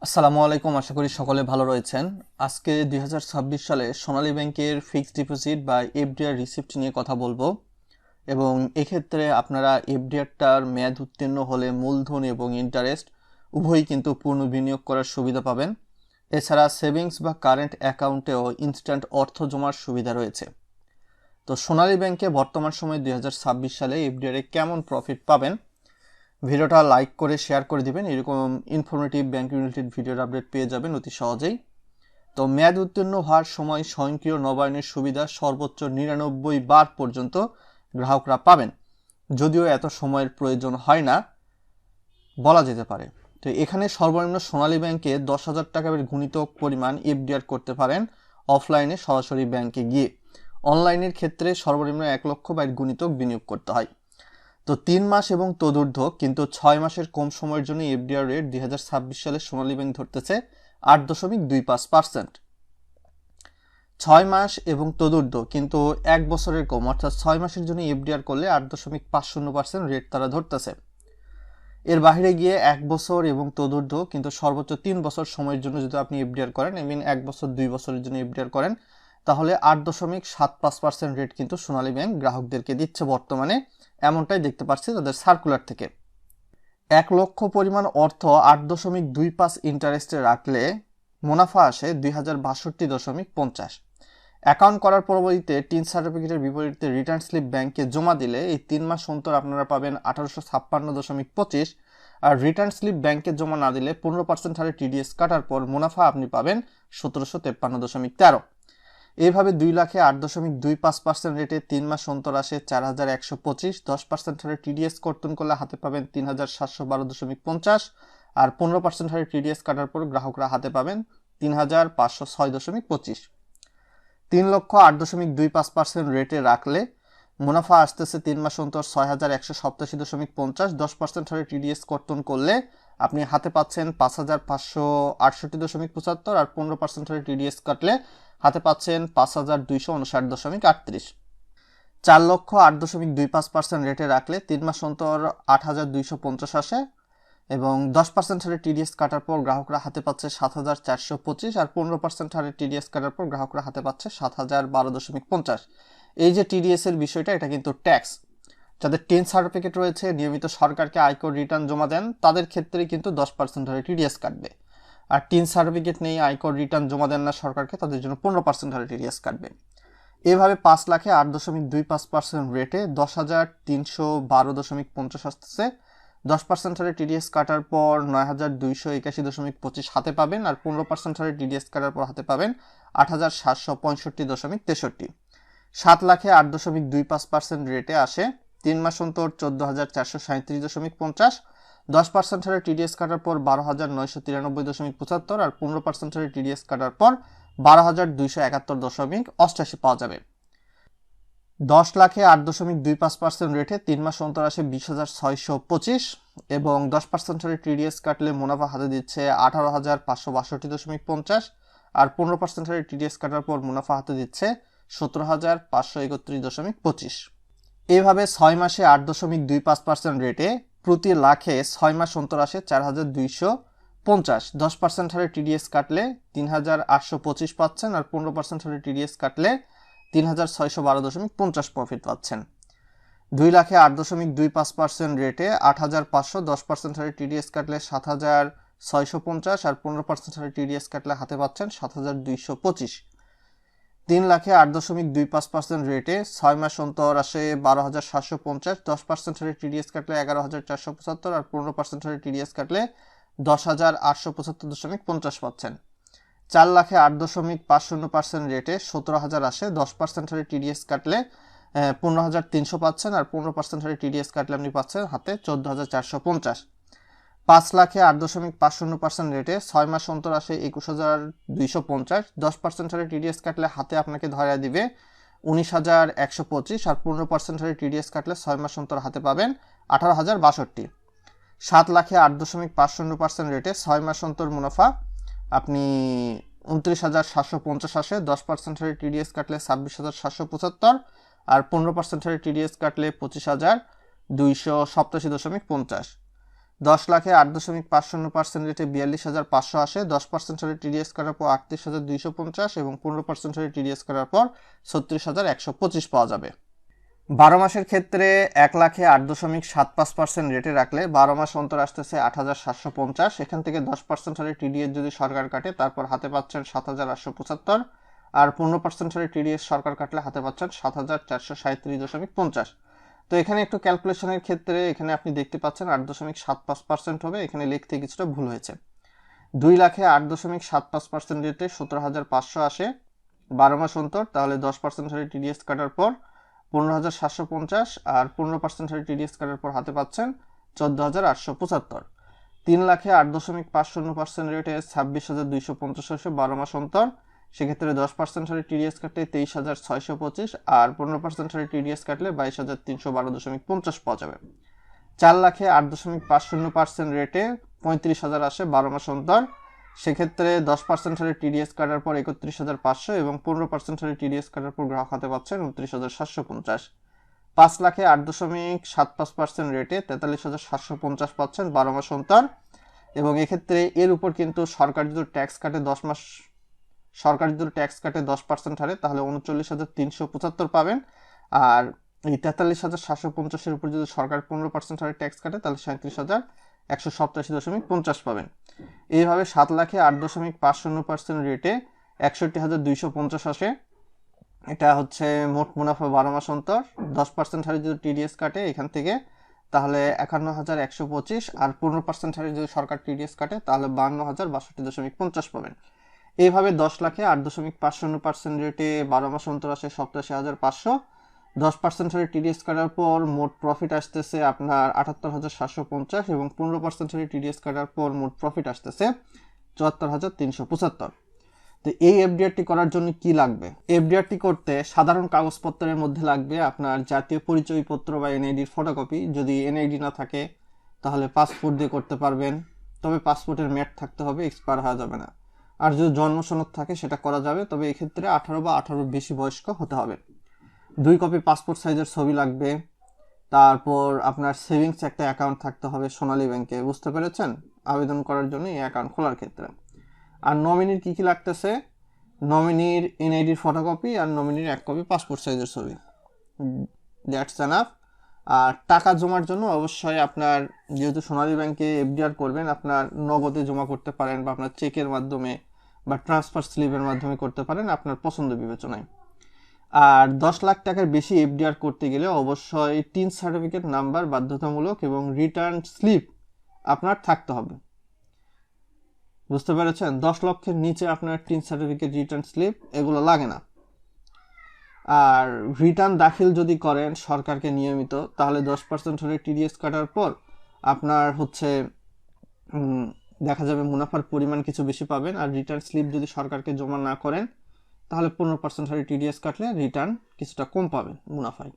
আসসালামু আলাইকুম, আশা করি সকলে ভালো রয়েছেন। আজকে 2026 সালে সোনালী ব্যাংকের ফিক্সড ডিপোজিট বা এফডিআর রিসিপ্ট নিয়ে কথা বলবো। এবং এক্ষেত্রে আপনারা এফডিআরটার মেয়াদ উত্তীর্ণ হলে মূলধন এবং ইন্টারেস্ট উভয়ই কিন্তু পূর্ণ বিনিয়োগ করার সুবিধা পাবেন। এছাড়া সেভিংস বা কারেন্ট অ্যাকাউন্টেও ইনস্ট্যান্ট অর্থ জমার সুবিধা রয়েছে। তো সোনালী ব্যাংকে বর্তমান সময়ে 2026 সালে এফডিআরে কেমন প্রফিট পাবেন, ভিডিওটা লাইক করে শেয়ার করে দিবেন। এরকম ইনফরমেটিভ ব্যাংক রিলেটেড ভিডিওর আপডেট পেয়ে যাবেন অতি সহজেই। তো মেয়াদ উত্তীর্ণ হওয়ার সময় স্বয়ংক্রিয় নবায়নের সুবিধা সর্বোচ্চ 99 বার পর্যন্ত গ্রাহকরা পাবেন, যদিও এত সময়ের প্রয়োজন হয় না বলা যেতে পারে। তো এখানে সর্বনিম্ন সোনালী ব্যাংকে 10,000 টাকার গুণিতক পরিমাণ এফডিআর করতে পারেন অফলাইনে সরাসরি ব্যাংকে গিয়ে। অনলাইনের ক্ষেত্রে সর্বনিম্ন 1 লক্ষ বাইট গুণিতক বিনিয়োগ করতে হয়। তো 3 মাস এবং তদূর্ধ্ব কিন্তু 6 মাসের কম সময়ের জন্য এফডিআর রেট 2026 সালে সোনালী ব্যাংক ধরতেছে 8.25%। 6 মাস এবং তদূর্ধ্ব কিন্তু 1 বছরের কম অর্থাৎ 6 মাসের জন্য এফডিআর করলে 8.50% রেট তারা ধরতেছে। এর বাইরে গিয়ে 1 বছর এবং তদূর্ধ্ব কিন্তু সর্বোচ্চ 3 বছর সময়ের জন্য যদি আপনি এফডিআর করেন, আই মিন 1 বছর 2 বছরের জন্য এফডিআর করেন, তাহলে 8.75% রেট কিন্তু সোনালী ব্যাংক গ্রাহকদেরকে দিচ্ছে বর্তমানে। এমনটাই দেখতে পাচ্ছি তাদের সার্কুলার থেকে। 1 লক্ষ পরিমাণ অর্থ 8.25 ইন্টারেস্টে রাখলে মুনাফা আসে 2062.50। অ্যাকাউন্ট করার পরবর্তীতে টিন সার্টিফিকেটের বিপরীতে রিটার্ন স্লিপ ব্যাংকে জমা দিলে এই 3 মাস অন্তর আপনারা পাবেন 1856.25। আর রিটার্ন স্লিপ ব্যাংকে জমা না দিলে 15% হারে টিডিএস কাটার পর মুনাফা আপনি পাবেন 1753.13। এইভাবে 2 লাখে 8.25% রেটে 3 মাস অন্তর আসে 4125। 10% হারে টিডিএস কর্তন করলে হাতে পাবেন 3712.50। আর 15% হারে টিডিএস কাটার পর গ্রাহকরা হাতে পাবেন 3506.25। 3 লক্ষ 8.25% রেটে রাখলে মুনাফা আসতেছে 3 মাস অন্তর 6187.50। 10% হারে টিডিএস কর্তন করলে আপনি হাতে পাচ্ছেন 5568.75। আর 15% হারে টিডিএস কাটলে হাতে পাচ্ছেন 5259.38। 4 লক্ষ 8.25% রেটে রাখলে 3 মাস অন্তর 8250 আসে এবং 10% হারে টিডিএস কাটার পর গ্রাহকরা হাতে পাচ্ছে 7425। আর 15% হারে টিডিএস কাটার পর গ্রাহকরা হাতে পাচ্ছে 7012.50। এই যে টিডিএস এর বিষয়টা, এটা কিন্তু ট্যাক্স। যাদের 10 সার্টিফিকেট রয়েছে, নিয়মিত সরকারকে আয়কর রিটার্ন জমা দেন, তাদের ক্ষেত্রে কিন্তু 10% হারে টিডিএস কাটবে। আর 10 সার্টিফিকেট নেই, আয়কর রিটার্ন জমা দেন না সরকারকে, তাদের জন্য 15% হারে টিডিএস কাটবে। এভাবে 5 লাখে 8.25% রেটে 10,312.50 আসতেছে। 10% হারে টিডিএস কাটার পর 9,281.25 হাতে পাবেন। আর 15% হারে টিডিএস কাটার পর হাতে পাবেন 8,765.63। 7 লাখে 8.25% রেটে আসে 3 মাস অন্তর 14,437.50। 10% হারে টিডিএস কাটার পর 12,993.75। আর 15% হারে টিডিএস কাটার পর 12,271.88 পাওয়া যাবে। 10 লাখে 8.25% রেটে 3 মাস অন্তর আসে 20,625 এবং 10% হারে টিডিএস কাটলে মুনাফা হাতে দিচ্ছে 18,562.50। আর 15% হারে টিডিএস কাটার পর মুনাফা হাতে দিচ্ছে 17,531.25। এইভাবে 6 মাসে 8.25% রেটে প্রতি লাখে 6 মাস অন্তর আসে 4,250। 10% হারে টিডিএস কাটলে 3,825 পাচ্ছেন। আর 15% হারে টিডিএস কাটলে 3,612.50 প্রফিট পাচ্ছেন। 2 লাখে 8.25% রেটে 8,500। 10% হারে টিডিএস কাটলে 7,650। আর 15% হারে টিডিএস কাটলে হাতে পাচ্ছেন 7,225। 3 লাখে 8.25% রেটে 6 মাস অন্তর আসে 12,750। 10% হারে টিডিএস কাটলে 11,475। আর 15% হারে টিডিএস কাটলে 10,875.50 পাচ্ছেন। 4 লাখে 8.50% রেটে 17,000 আসে। 10% হারে টিডিএস কাটলে 15,300 পাচ্ছেন। আর 15% হারে টিডিএস কাটলে আপনি পাচ্ছেন হাতে 14,450। 5 লাখে 8.50% রেটে 6 মাস অন্তর আসে 21,250। 10% হারে টিডিএস কাটলে হাতে আপনাকে ধরা দিবে 19,125। আর 15% হারে টিডিএস কাটলে 6 মাস অন্তর হাতে পাবেন 18,062। 7 লাখে 8.50% রেটে 6 মাস অন্তর মুনাফা আপনি 29,750 আসে। 10% হারে টিডিএস কাটলে 26,775। আর 15% হারে টিডিএস কাটলে 25,287.50। 10,08.50% রেটে 42,500 আসে, 10% হারে টিডিএস কাটার পর 38,250 এবং 15% হারে টিডিএস কাটার পর 36,125 পাওয়া যাবে। 12 মাসের ক্ষেত্রে 1,08.75% রেটে রাখলে 12 মাস অন্তর আসতেছে 8,750। এখান থেকে 10% হারে টিডিএস যদি সরকার কাটে তারপর হাতে পাচ্ছেন 7,875, আর 15% হারে টিডিএস সরকার কাটলে হাতে পাচ্ছেন 7,437.50। তো এখানে একটু ক্যালকুলেশনের ক্ষেত্রে এখানে আপনি দেখতে পাচ্ছেন 8.75% হবে, এখানে লিখতে কিছুটা ভুল হয়েছে। 2,08.75% রেটে 17,500 আসে 12 মাস অন্তর, তাহলে 10% হারে টিডিএস কাটার পর 15,750, আর 15% হারে টিডিএস কাটার পর হাতে পাচ্ছেন 14,875। 3,08.50% রেটে 26,250 আসে 12 মাস অন্তর, সেক্ষেত্রে 10% হারে টিডিএস কাটলে 23,625, আর 15% হারে টিডিএস কাটলে 22,312.50 পাওয়া যাবে। 4,08.50% রেটে 35,000 আসে 12 মাস অন্তর, সেক্ষেত্রে 10% হারে টিডিএস কাটার পর 31,500 এবং 15% হারে টিডিএস কাটার পর গ্রাহক হাতে পাচ্ছেন 29,750। 5,08.75% রেটে 43,750 পাচ্ছেন 12 মাস অন্তর, এবং এক্ষেত্রে এর উপর কিন্তু সরকার যদি ট্যাক্স কাটে 10% হারে তাহলে 39,375 পাবেন, আর এই 43,750-এর উপর যদি সরকার 15% হারে ট্যাক্স কাটে তাহলে 37,187.50 পাবেন। এইভাবে 7,08.50% রেটে 61,250 আসে। এটা হচ্ছে মোট মুনাফা 12 মাস অন্তর। 10% হারে যদি টিডিএস কাটে এখান থেকে তাহলে 51,125, আর 15% হারে যদি সরকার টিডিএস কাটে তাহলে 52,062.50 পাবেন। এইভাবে 10,08.50% রেটে 12 মাস অন্তর আসে 87,500। 10% হারে টিডিএস কাটার পর মোট প্রফিট আসতেছে আপনার 78,750 এবং 15% হারে টিডিএস কাটার পর মোট প্রফিট আসতেছে 74,375। তো এই এফডিআরটি করার জন্য কি লাগবে? এফডিআরটি করতে সাধারণ কাগজপত্রের মধ্যে লাগবে আপনার জাতীয় পরিচয়পত্র বা এনআইডির ফটোকপি। যদি এনআইডি না থাকে তাহলে পাসপোর্ট দিয়ে করতে পারবেন, তবে পাসপোর্টের মেয়াদ থাকতে হবে, এক্সপায়ার হওয়া যাবে না। আর যদি জন্ম সনদ থাকে সেটা করা যাবে, তবে এক্ষেত্রে 18 বা 18 বেশি বয়স্ক হতে হবে। 2 কপি পাসপোর্ট সাইজের ছবি লাগবে। তারপর আপনার সেভিংস একটা অ্যাকাউন্ট থাকতে হবে সোনালী ব্যাংকে, বুঝতে পেরেছেন, আবেদন করার জন্য এই অ্যাকাউন্ট খোলার ক্ষেত্রে। আর নমিনির কি লাগতেছে? নমিনির এনআইডির ফটোকপি আর নমিনির 1 কপি পাসপোর্ট সাইজের ছবি, দ্যাটস এনাফ। আর টাকা জমার জন্য অবশ্যই আপনার, যেহেতু সোনালী ব্যাংকে এফডিআর করবেন, আপনার নগদে জমা করতে পারেন বা আপনার চেকের মাধ্যমে বা ট্রান্সফার স্লিপের মাধ্যমে করতে পারেন, আপনার পছন্দ বিবেচনায়। আর 10 লাখ টাকার বেশি এফডিআর করতে গেলে অবশ্যই টিন সার্টিফিকেট নাম্বার বাধ্যতামূলক এবং রিটার্ন স্লিপ আপনার থাকতে হবে, বুঝতে পেরেছেন। 10 লক্ষের নিচে আপনার টিন সার্টিফিকেট, রিটার্ন স্লিপ এগুলো লাগে না। আর রিটার্ন দাখিল যদি করেন সরকারকে নিয়মিত, তাহলে 10% হলে টিডিএস কাটার পর আপনার হচ্ছে দেখা যাবে মুনাফার পরিমাণ কিছু বেশি পাবেন। আর রিটার্ন স্লিপ যদি সরকারকে জমা না করেন তাহলে 15% হলে টিডিএস কাটলে রিটার্ন কিছুটা কম পাবেন মুনাফায়।